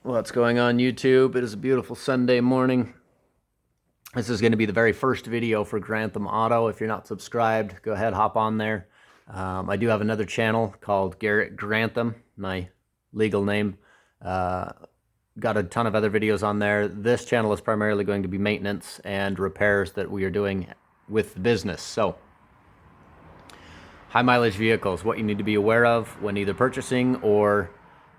What's going on, YouTube? It is a beautiful Sunday morning. This is going to be the very first video for Grantham Auto. If you're not subscribed, go ahead, hop on there. I do have another channel called Garrett Grantham, my legal name. Got a ton of other videos on there. This channel is primarily going to be maintenance and repairs that we are doing with the business. So, high mileage vehicles, what you need to be aware of when either purchasing or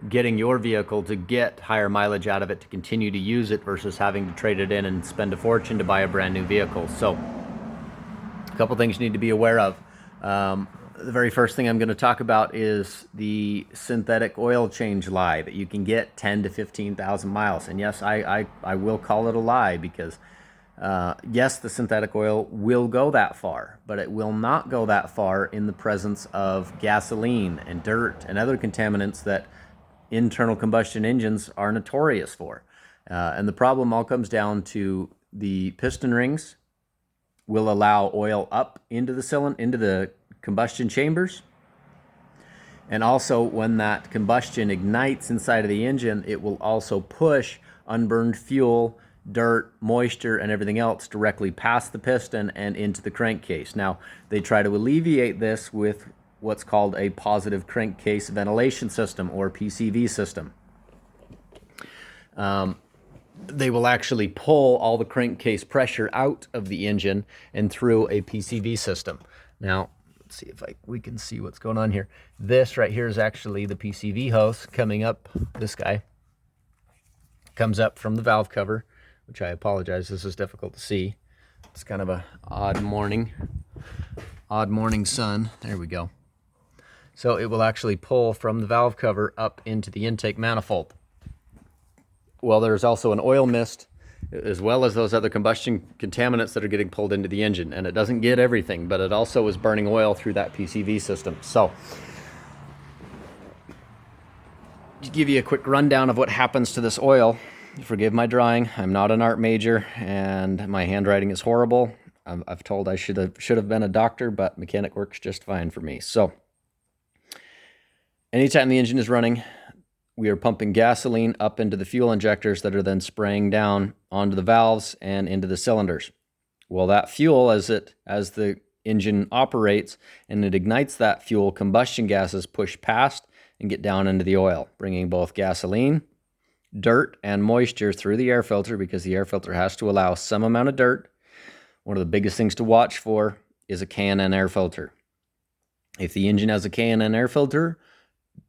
getting your vehicle to get higher mileage out of it to continue to use it versus having to trade it in and spend a fortune to buy a brand new vehicle. So a couple things you need to be aware of. The very first thing I'm going to talk about is the synthetic oil change lie that you can get 10 to 15,000 miles. And yes, I will call it a lie because yes, the synthetic oil will go that far, but it will not go that far in the presence of gasoline and dirt and other contaminants that internal combustion engines are notorious for. And the problem all comes down to the piston rings will allow oil up into the combustion chambers. And also when that combustion ignites inside of the engine, it will also push unburned fuel, dirt, moisture, and everything else directly past the piston and into the crankcase. Now, they try to alleviate this with what's called a positive crankcase ventilation system, or PCV system. They will actually pull all the crankcase pressure out of the engine and through a PCV system. Now, let's see if we can see what's going on here. This right here is actually the PCV hose coming up. This guy comes up from the valve cover, which I apologize, this is difficult to see. It's kind of a odd morning sun. There we go. So it will actually pull from the valve cover up into the intake manifold. Well, there's also an oil mist as well as those other combustion contaminants that are getting pulled into the engine. And it doesn't get everything, but it also is burning oil through that PCV system. So to give you a quick rundown of what happens to this oil, forgive my drawing. I'm not an art major and my handwriting is horrible. I've told I should have been a doctor, but mechanic works just fine for me. So anytime the engine is running, we are pumping gasoline up into the fuel injectors that are then spraying down onto the valves and into the cylinders. Well, that fuel, as the engine operates and it ignites that fuel, combustion gases push past and get down into the oil, bringing both gasoline, dirt, and moisture through the air filter, because the air filter has to allow some amount of dirt. One of the biggest things to watch for is a K&N air filter. If the engine has a K&N air filter,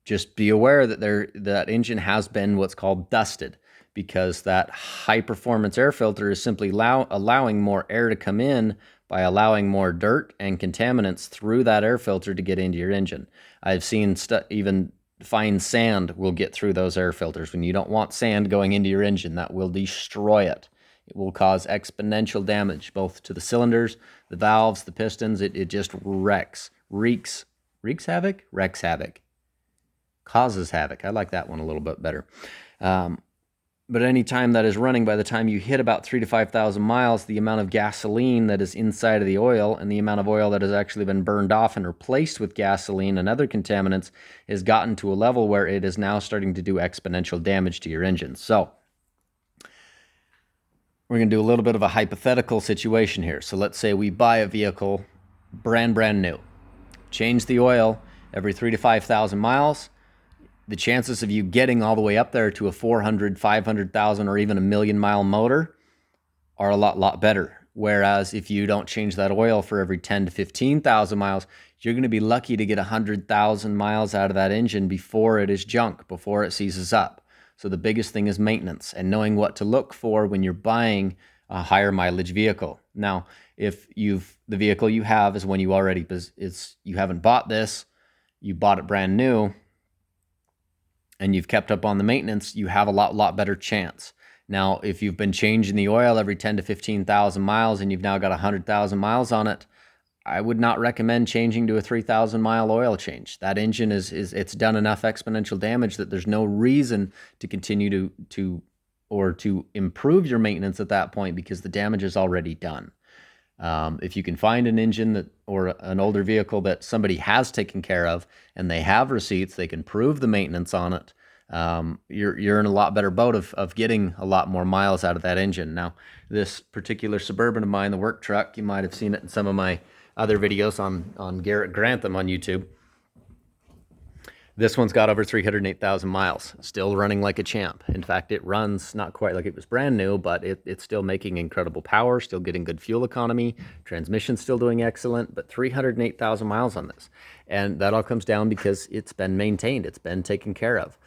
just be aware that that engine has been what's called dusted, because that high performance air filter is simply allowing more air to come in by allowing more dirt and contaminants through that air filter to get into your engine. I've seen even fine sand will get through those air filters. When you don't want sand going into your engine, that will destroy it. It will cause exponential damage both to the cylinders, the valves, the pistons. It just wrecks havoc, causes havoc. I like that one a little bit better. But any time that is running, by the time you hit about 3,000 to 5,000 miles, the amount of gasoline that is inside of the oil and the amount of oil that has actually been burned off and replaced with gasoline and other contaminants has gotten to a level where it is now starting to do exponential damage to your engine. So we're going to do a little bit of a hypothetical situation here. So let's say we buy a vehicle brand new, change the oil every 3,000 to 5,000 miles. The chances of you getting all the way up there to a 400, 500,000, or even a 1,000,000 mile motor are a lot better. Whereas if you don't change that oil for every 10 to 15,000 miles, you're going to be lucky to get 100,000 miles out of that engine before it is junk, before it seizes up. So the biggest thing is maintenance and knowing what to look for when you're buying a higher mileage vehicle. Now, if the vehicle you have is one you haven't bought this, you bought it brand new, and you've kept up on the maintenance, you have a lot better chance. Now, if you've been changing the oil every 10 to 15,000 miles and you've now got 100,000 miles on it, I would not recommend changing to a 3,000 mile oil change. That engine it's done enough exponential damage that there's no reason to continue to improve your maintenance at that point, because the damage is already done. If you can find an engine or an older vehicle that somebody has taken care of and they have receipts, they can prove the maintenance on it, you're in a lot better boat of getting a lot more miles out of that engine. Now, this particular Suburban of mine, the work truck, you might have seen it in some of my other videos on Garrett Grantham on YouTube. This one's got over 308,000 miles, still running like a champ. In fact, it runs not quite like it was brand new, but it's still making incredible power, still getting good fuel economy, transmission's still doing excellent, but 308,000 miles on this. And that all comes down because it's been maintained, it's been taken care of.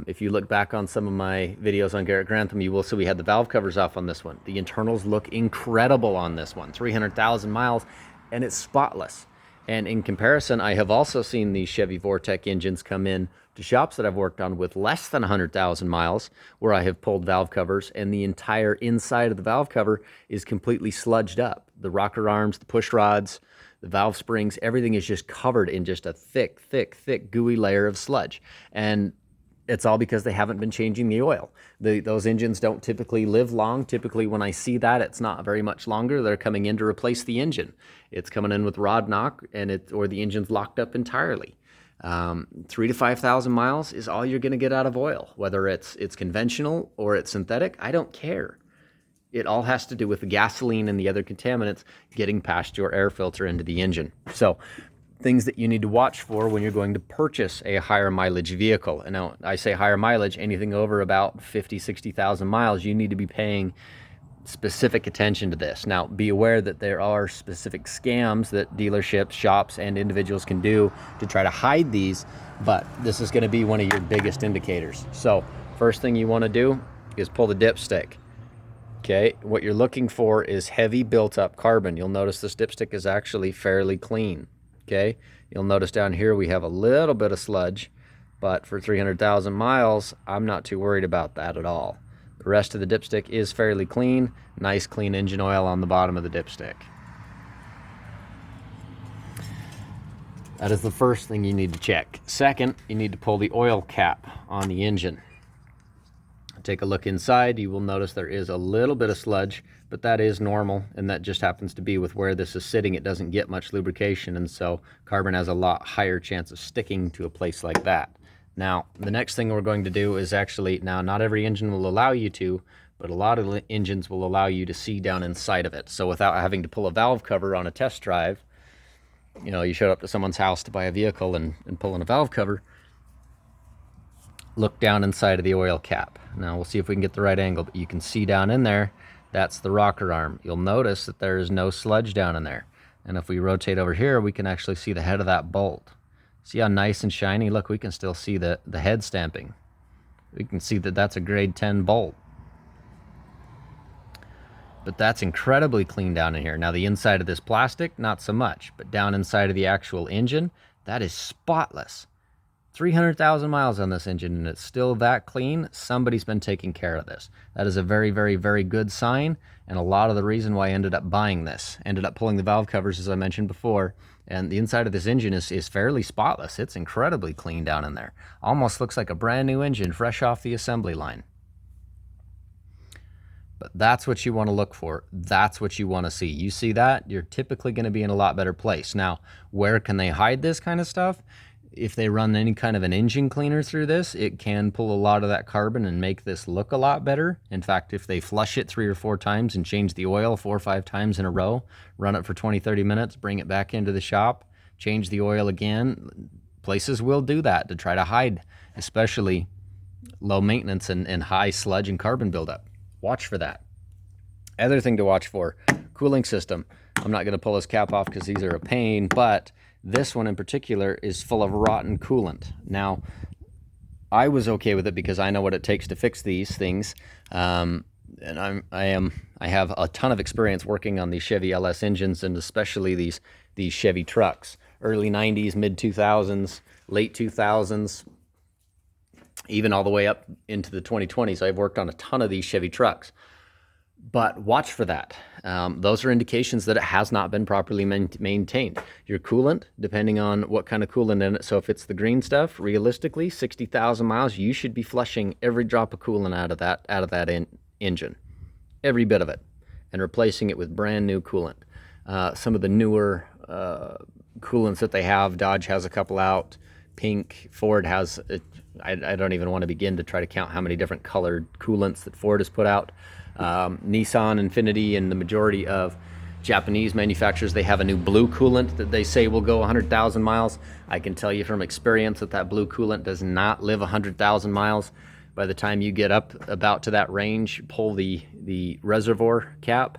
If you look back on some of my videos on Garrett Grantham, you will see we had the valve covers off on this one. The internals look incredible on this one, 300,000 miles, and it's spotless. And in comparison, I have also seen these Chevy Vortec engines come in to shops that I've worked on with less than 100,000 miles, where I have pulled valve covers and the entire inside of the valve cover is completely sludged up. The rocker arms, the push rods, the valve springs, everything is just covered in just a thick, thick, thick, gooey layer of sludge. And it's all because they haven't been changing the oil. Those engines don't typically live long. Typically, when I see that, it's not very much longer. They're coming in to replace the engine. It's coming in with rod knock, or the engine's locked up entirely. 3,000 to 5,000 miles is all you're going to get out of oil, whether it's conventional or it's synthetic. I don't care. It all has to do with the gasoline and the other contaminants getting past your air filter into the engine. So, things that you need to watch for when you're going to purchase a higher mileage vehicle. And now I say higher mileage, anything over about 50, 60,000 miles, you need to be paying specific attention to this. Now, be aware that there are specific scams that dealerships, shops, and individuals can do to try to hide these, but this is going to be one of your biggest indicators. So first thing you want to do is pull the dipstick. Okay, what you're looking for is heavy built up carbon. You'll notice this dipstick is actually fairly clean. Okay, you'll notice down here we have a little bit of sludge, but for 300,000 miles, I'm not too worried about that at all. The rest of the dipstick is fairly clean, nice clean engine oil on the bottom of the dipstick. That is the first thing you need to check. Second, you need to pull the oil cap on the engine. Take a look inside, you will notice there is a little bit of sludge, but that is normal, and that just happens to be with where this is sitting. It doesn't get much lubrication, and so carbon has a lot higher chance of sticking to a place like that. Now, the next thing we're going to do is actually, now not every engine will allow you to, but a lot of engines will allow you to see down inside of it. So without having to pull a valve cover on a test drive, you know, you showed up to someone's house to buy a vehicle and pull in a valve cover, look down inside of the oil cap. Now we'll see if we can get the right angle, but you can see down in there, that's the rocker arm. You'll notice that there is no sludge down in there. And if we rotate over here, we can actually see the head of that bolt. See how nice and shiny? Look, we can still see the head stamping. We can see that that's a grade 10 bolt. But that's incredibly clean down in here. Now the inside of this plastic, not so much, but down inside of the actual engine, that is spotless. 300,000 miles on this engine and it's still that clean. Somebody's been taking care of this. That is a very, very, very good sign, and a lot of the reason why I ended up buying this. Ended up pulling the valve covers, as I mentioned before, and the inside of this engine is fairly spotless. It's incredibly clean down in there. Almost looks like a brand new engine fresh off the assembly line. But that's what you want to look for. That's what you want to see. You see that, you're typically going to be in a lot better place. Now, where can they hide this kind of stuff? If they run any kind of an engine cleaner through this, it can pull a lot of that carbon and make this look a lot better. In fact, if they flush it 3 or 4 times and change the oil 4 or 5 times in a row, run it for 20, 30 minutes, bring it back into the shop, change the oil again, places will do that to try to hide, especially low maintenance and high sludge and carbon buildup. Watch for that. Other thing to watch for, cooling system. I'm not going to pull this cap off because these are a pain, but this one in particular is full of rotten coolant. Now, I was okay with it because I know what it takes to fix these things, and I have a ton of experience working on these Chevy LS engines, and especially these Chevy trucks. Early 90s, mid 2000s, late 2000s, even all the way up into the 2020s. I've worked on a ton of these Chevy trucks. But watch for that. Those are indications that it has not been properly maintained. Your coolant, depending on what kind of coolant in it, so if it's the green stuff, realistically, 60,000 miles, you should be flushing every drop of coolant out of that engine, every bit of it, and replacing it with brand new coolant. Some of the newer coolants that they have, Dodge has a couple out, pink. Ford has, I don't even want to begin to try to count how many different colored coolants that Ford has put out. Nissan, Infiniti, and the majority of Japanese manufacturers, they have a new blue coolant that they say will go 100,000 miles. I can tell you from experience that that blue coolant does not live 100,000 miles. By the time you get up about to that range, pull the reservoir cap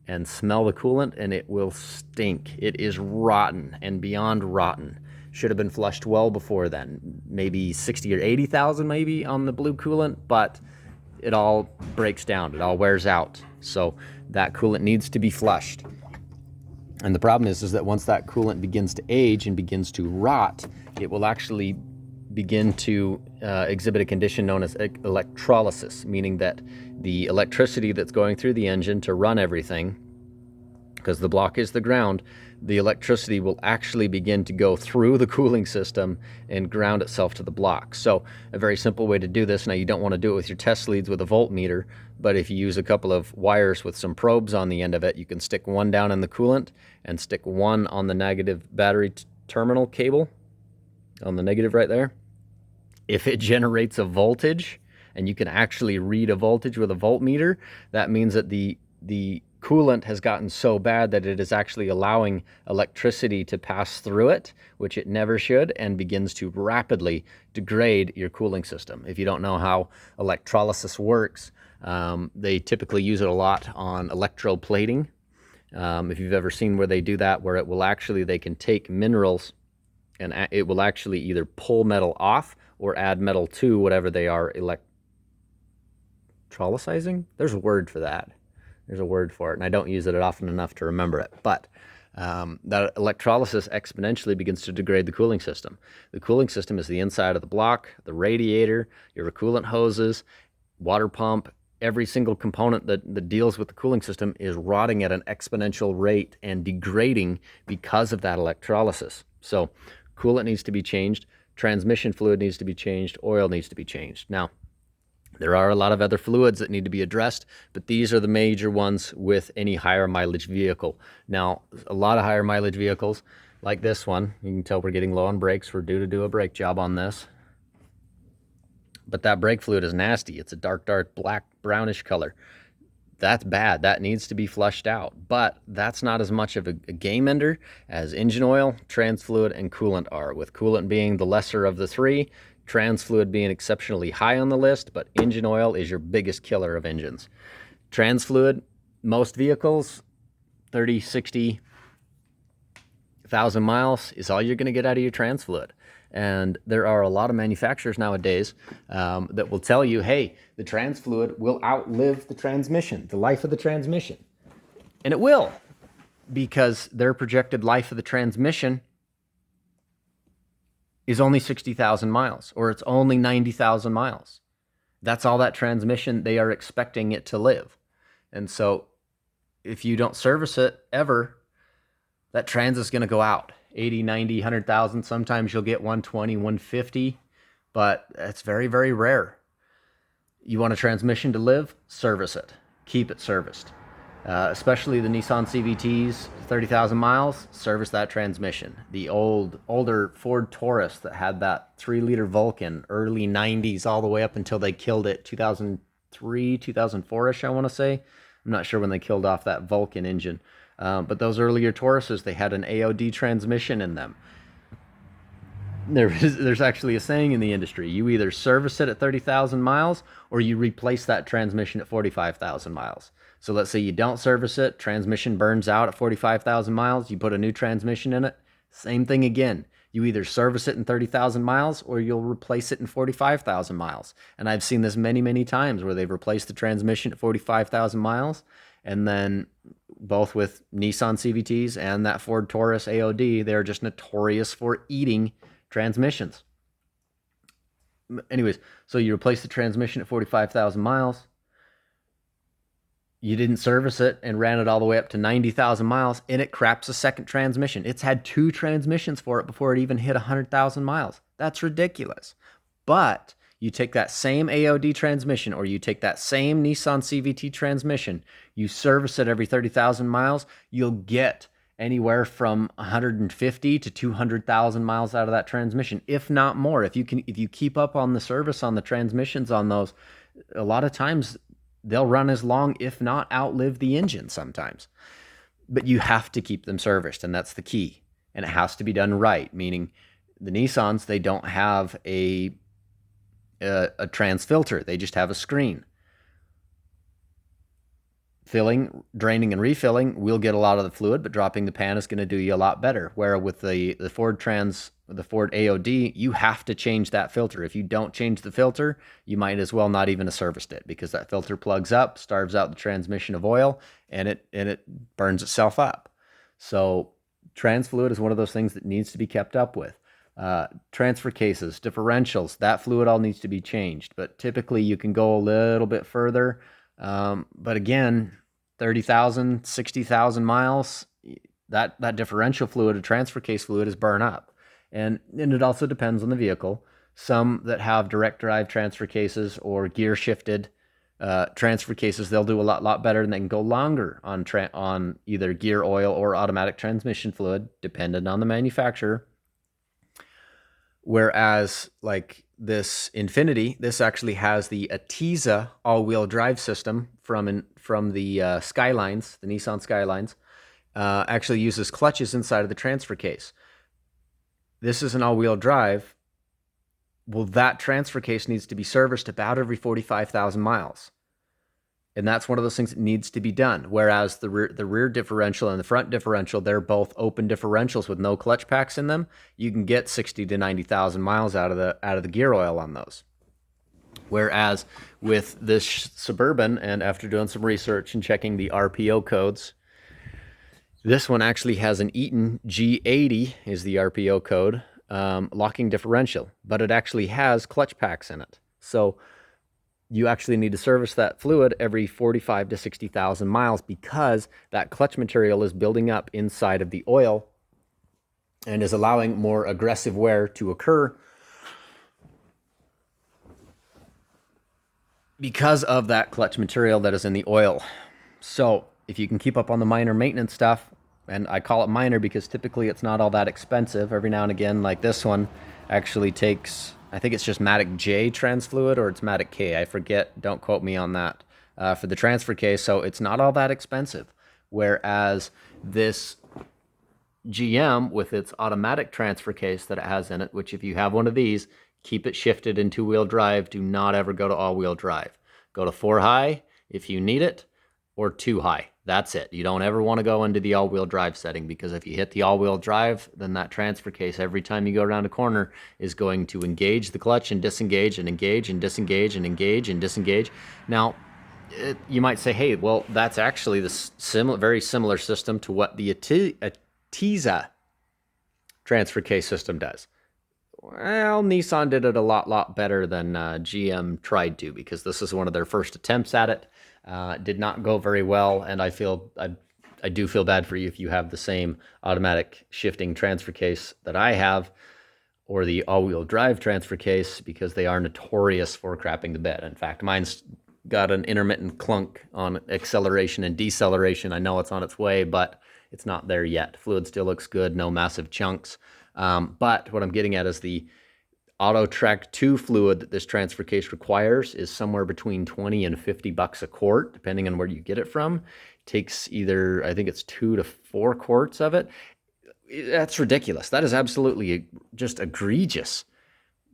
and smell the coolant, and it will stink. It is rotten and beyond rotten. Should have been flushed well before then. Maybe 60 or 80,000 maybe on the blue coolant, but it all breaks down. It all wears out. So that coolant needs to be flushed. And the problem is that once that coolant begins to age and begins to rot, it will actually begin to exhibit a condition known as electrolysis, meaning that the electricity that's going through the engine to run everything, because the block is the ground, the electricity will actually begin to go through the cooling system and ground itself to the block. So a very simple way to do this, now you don't want to do it with your test leads with a voltmeter, but if you use a couple of wires with some probes on the end of it, you can stick one down in the coolant and stick one on the negative battery terminal cable, on the negative right there. If it generates a voltage, and you can actually read a voltage with a voltmeter, that means that the coolant has gotten so bad that it is actually allowing electricity to pass through it, which it never should, and begins to rapidly degrade your cooling system. If you don't know how electrolysis works, they typically use it a lot on electroplating. If you've ever seen where they do that, where it will actually, they can take minerals and it will actually either pull metal off or add metal to whatever they are electrolyzing. There's a word for that. There's a word for it, and I don't use it often enough to remember it. But that electrolysis exponentially begins to degrade the cooling system. The cooling system is the inside of the block, the radiator, your coolant hoses, water pump. Every single component that deals with the cooling system is rotting at an exponential rate and degrading because of that electrolysis. So coolant needs to be changed, transmission fluid needs to be changed, oil needs to be changed. Now, there are a lot of other fluids that need to be addressed, but these are the major ones with any higher mileage vehicle. Now, a lot of higher mileage vehicles, like this one, you can tell we're getting low on brakes. We're due to do a brake job on this. But that brake fluid is nasty. It's a dark, black, brownish color. That's bad. That needs to be flushed out. But that's not as much of a game ender as engine oil, trans fluid, and coolant are, with coolant being the lesser of the three, trans fluid being exceptionally high on the list, but engine oil is your biggest killer of engines. Trans fluid, most vehicles, 30, 60,000 miles is all you're going to get out of your trans fluid. And there are a lot of manufacturers nowadays that will tell you, hey, the trans fluid will outlive the transmission, the life of the transmission. And it will, because their projected life of the transmission is only 60,000 miles, or it's only 90,000 miles. That's all that transmission they are expecting it to live. And so if you don't service it ever, that trans is going to go out. 80, 90, 100,000. Sometimes you'll get 120, 150, but it's very, very rare. You want a transmission to live? Service it. Keep it serviced. Especially the Nissan CVTs, 30,000 miles, service that transmission. The older Ford Taurus that had that 3-liter Vulcan, early 90s, all the way up until they killed it 2003, 2004-ish, I want to say. I'm not sure when they killed off that Vulcan engine. But those earlier Tauruses, they had an AOD transmission in them. There's actually a saying in the industry: you either service it at 30,000 miles or you replace that transmission at 45,000 miles. So let's say you don't service it, transmission burns out at 45,000 miles, you put a new transmission in it, same thing again. You either service it in 30,000 miles or you'll replace it in 45,000 miles. And I've seen this many, many times where they've replaced the transmission at 45,000 miles, and then both with Nissan CVTs and that Ford Taurus AOD, they're just notorious for eating transmissions. Anyways, so you replace the transmission at 45,000 miles. You didn't service it and ran it all the way up to 90,000 miles, and it craps a second transmission. It's had 2 transmissions for it before it even hit 100,000 miles. That's ridiculous. But you take that same AOD transmission, or you take that same Nissan CVT transmission, you service it every 30,000 miles, you'll get anywhere from 150 to 200,000 miles out of that transmission, if not more. If you keep up on the service on the transmissions on those, a lot of times they'll run as long, if not outlive the engine sometimes. But you have to keep them serviced, and that's the key. And it has to be done right, meaning the Nissans, they don't have a trans filter. They just have a screen. Filling, draining, and refilling will get a lot of the fluid, but dropping the pan is going to do you a lot better. Where with the Ford AOD, you have to change that filter. If you don't change the filter, you might as well not even have serviced it, because that filter plugs up, starves out the transmission of oil, and it burns itself up. So trans fluid is one of those things that needs to be kept up with. Transfer cases, differentials, that fluid all needs to be changed. But typically you can go a little bit further. But again, 30,000, 60,000 miles, that differential fluid, a transfer case fluid, is burn up. And it also depends on the vehicle. Some that have direct drive transfer cases or gear shifted transfer cases, they'll do a lot better, and they can go longer on either gear oil or automatic transmission fluid, dependent on the manufacturer. Whereas like this Infiniti, this actually has the Atiza all-wheel drive system from the Skylines, the Nissan Skylines, actually uses clutches inside of the transfer case. This is an all-wheel drive. Well, that transfer case needs to be serviced about every 45,000 miles. And that's one of those things that needs to be done. Whereas the rear differential and the front differential, they're both open differentials with no clutch packs in them. You can get 60 to 90,000 miles out of the gear oil on those. Whereas with this Suburban, and after doing some research and checking the RPO codes, this one actually has an Eaton G80 is the RPO code, locking differential, but it actually has clutch packs in it. So you actually need to service that fluid every 45 to 60,000 miles, because that clutch material is building up inside of the oil and is allowing more aggressive wear to occur because of that clutch material that is in the oil. So if you can keep up on the minor maintenance stuff, and I call it minor because typically it's not all that expensive. Every now and again, like this one actually takes, I think it's just Matic J trans fluid, or it's Matic K, I forget, don't quote me on that, for the transfer case, so it's not all that expensive. Whereas this GM, with its automatic transfer case that it has in it, which if you have one of these, keep it shifted in two-wheel drive, do not ever go to all-wheel drive. Go to 4 high if you need it, or 2 high. That's it. You don't ever want to go into the all-wheel drive setting, because if you hit the all-wheel drive, then that transfer case, every time you go around a corner, is going to engage the clutch and disengage and engage and disengage and engage and disengage. Now, you might say, hey, well, that's actually the very similar system to what the Atiza transfer case system does. Well, Nissan did it a lot better than GM tried to, because this is one of their first attempts at it. Did not go very well, and I do feel bad for you if you have the same automatic shifting transfer case that I have, or the all-wheel drive transfer case, because they are notorious for crapping the bed. In fact, mine's got an intermittent clunk on acceleration and deceleration. I know it's on its way, but it's not there yet. Fluid still looks good, no massive chunks. But what I'm getting at is the AutoTrack 2 fluid that this transfer case requires is somewhere between 20 and 50 bucks a quart, depending on where you get it from. It takes either, I think it's 2 to 4 quarts of it. That's ridiculous. That is absolutely just egregious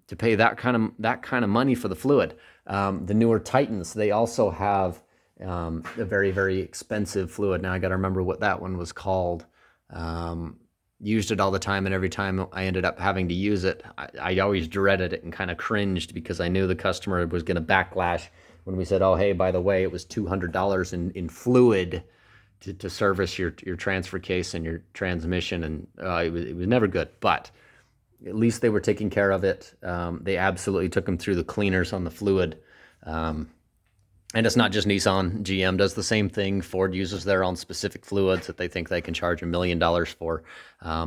to pay that kind of money for the fluid. The newer Titans, they also have a very, very expensive fluid. Now I got to remember what that one was called. Used it all the time, and every time I ended up having to use it, I always dreaded it and kind of cringed, because I knew the customer was going to backlash when we said, oh, hey, by the way, it was $200 in fluid to service your transfer case and your transmission, and it was never good. But at least they were taking care of it. They absolutely took them through the cleaners on the fluid. And it's not just Nissan. GM does the same thing. Ford uses their own specific fluids that they think they can charge $1 million for.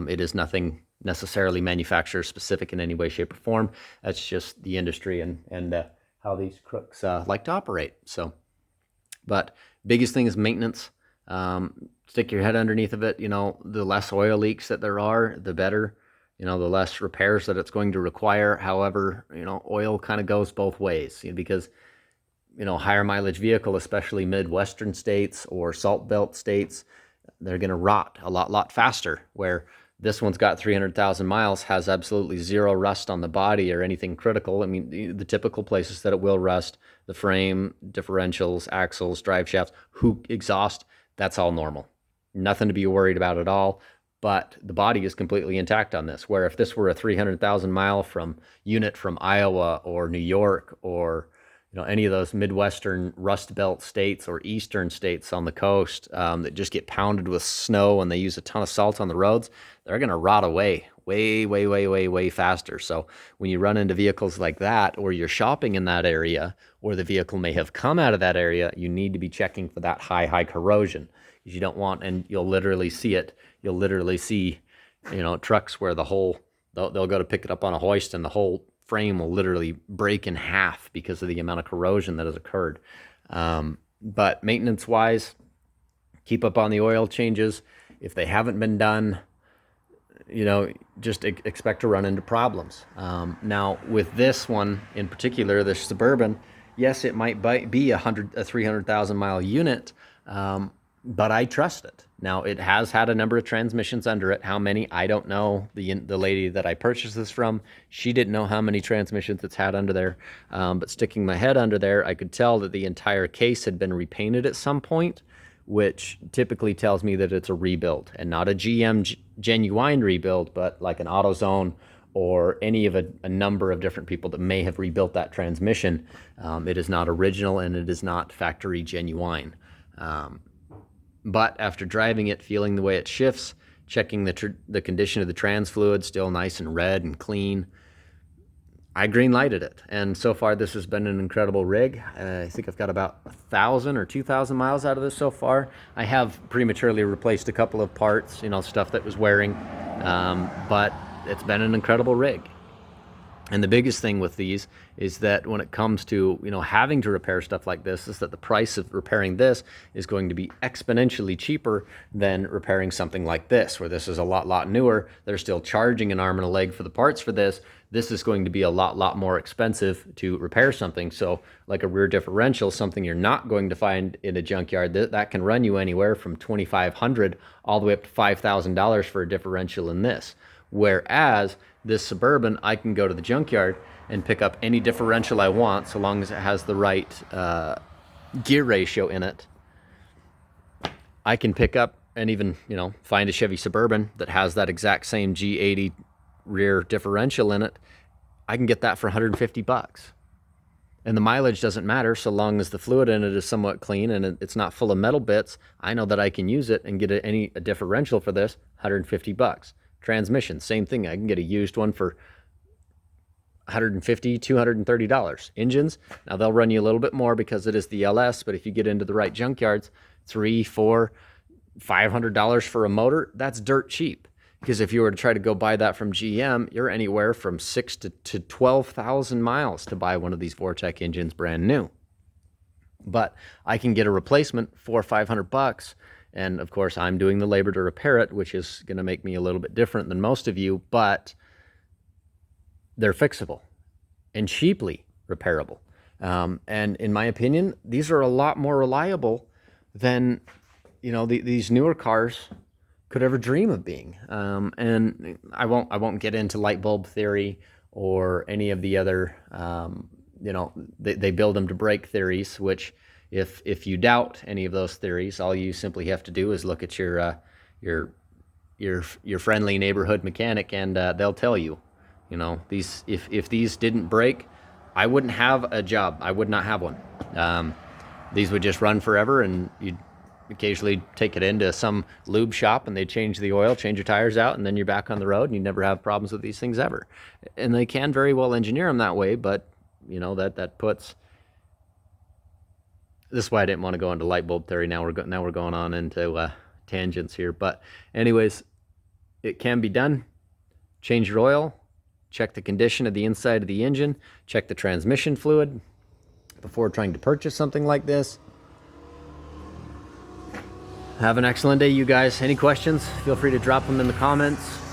It is nothing necessarily manufacturer specific in any way, shape, or form. That's just the industry and how these crooks like to operate. So, but biggest thing is maintenance. Stick your head underneath of it. The less oil leaks that there are, the better. The less repairs that it's going to require. However, oil kind of goes both ways, because higher mileage vehicle, especially Midwestern states or salt belt states, they're going to rot a lot faster, where this one's got 300,000 miles, has absolutely zero rust on the body or anything critical. I mean, the typical places that it will rust, the frame, differentials, axles, drive shafts, hoop, exhaust, that's all normal. Nothing to be worried about at all. But the body is completely intact on this, where if this were a 300,000 mile unit from Iowa or New York or any of those Midwestern Rust Belt states or Eastern states on the coast that just get pounded with snow and they use a ton of salt on the roads, they're going to rot away way faster. So when you run into vehicles like that, or you're shopping in that area, or the vehicle may have come out of that area, you need to be checking for that high corrosion. You don't want, and you'll literally see it. You'll literally see, trucks where they'll go to pick it up on a hoist and the whole frame will literally break in half because of the amount of corrosion that has occurred. But maintenance wise, keep up on the oil changes. If they haven't been done, just expect to run into problems. Now with this one in particular, the Suburban, yes, it might be a 300,000 mile unit, but I trust it. Now, it has had a number of transmissions under it. How many, I don't know. The lady that I purchased this from, she didn't know how many transmissions it's had under there. But sticking my head under there, I could tell that the entire case had been repainted at some point, which typically tells me that it's a rebuild, and not a GM genuine rebuild, but like an AutoZone or any of a number of different people that may have rebuilt that transmission. It is not original, and it is not factory genuine. But after driving it, feeling the way it shifts, checking the condition of the trans fluid, still nice and red and clean, I green lighted it. And so far, this has been an incredible rig. I think I've got about 1,000 or 2,000 miles out of this so far. I have prematurely replaced a couple of parts, stuff that was wearing, but it's been an incredible rig. And the biggest thing with these is that when it comes to, having to repair stuff like this, is that the price of repairing this is going to be exponentially cheaper than repairing something like this, where this is a lot newer. They're still charging an arm and a leg for the parts for this. This is going to be a lot more expensive to repair something. So like a rear differential, something you're not going to find in a junkyard, that can run you anywhere from $2,500 all the way up to $5,000 for a differential in this. Whereas this Suburban, I can go to the junkyard and pick up any differential I want, so long as it has the right gear ratio in it. I can pick up and even, find a Chevy Suburban that has that exact same G80 rear differential in it. I can get that for $150. And the mileage doesn't matter, so long as the fluid in it is somewhat clean and it's not full of metal bits. I know that I can use it and get a differential for this, $150. Transmission, same thing. I can get a used one for $150, $230. Engines, now they'll run you a little bit more because it is the LS, but if you get into the right junkyards, $300, $400, $500 for a motor, that's dirt cheap. Because if you were to try to go buy that from GM, you're anywhere from 6,000 to 12,000 miles to buy one of these Vortec engines brand new. But I can get a replacement for $500. And of course, I'm doing the labor to repair it, which is going to make me a little bit different than most of you, but they're fixable and cheaply repairable. And in my opinion, these are a lot more reliable than, these newer cars could ever dream of being. And I won't get into light bulb theory or any of the other, they build them to break theories, which if you doubt any of those theories, all you simply have to do is look at your friendly neighborhood mechanic, and they'll tell you, these if these didn't break, I wouldn't have a job. I would not have one. These would just run forever, and you'd occasionally take it into some lube shop and they change the oil, change your tires out, and then you're back on the road and you never have problems with these things ever. And they can very well engineer them that way, but that puts. This is why I didn't want to go into light bulb theory. Now we're going on into tangents here. But anyways, it can be done. Change your oil. Check the condition of the inside of the engine. Check the transmission fluid before trying to purchase something like this. Have an excellent day, you guys. Any questions? Feel free to drop them in the comments.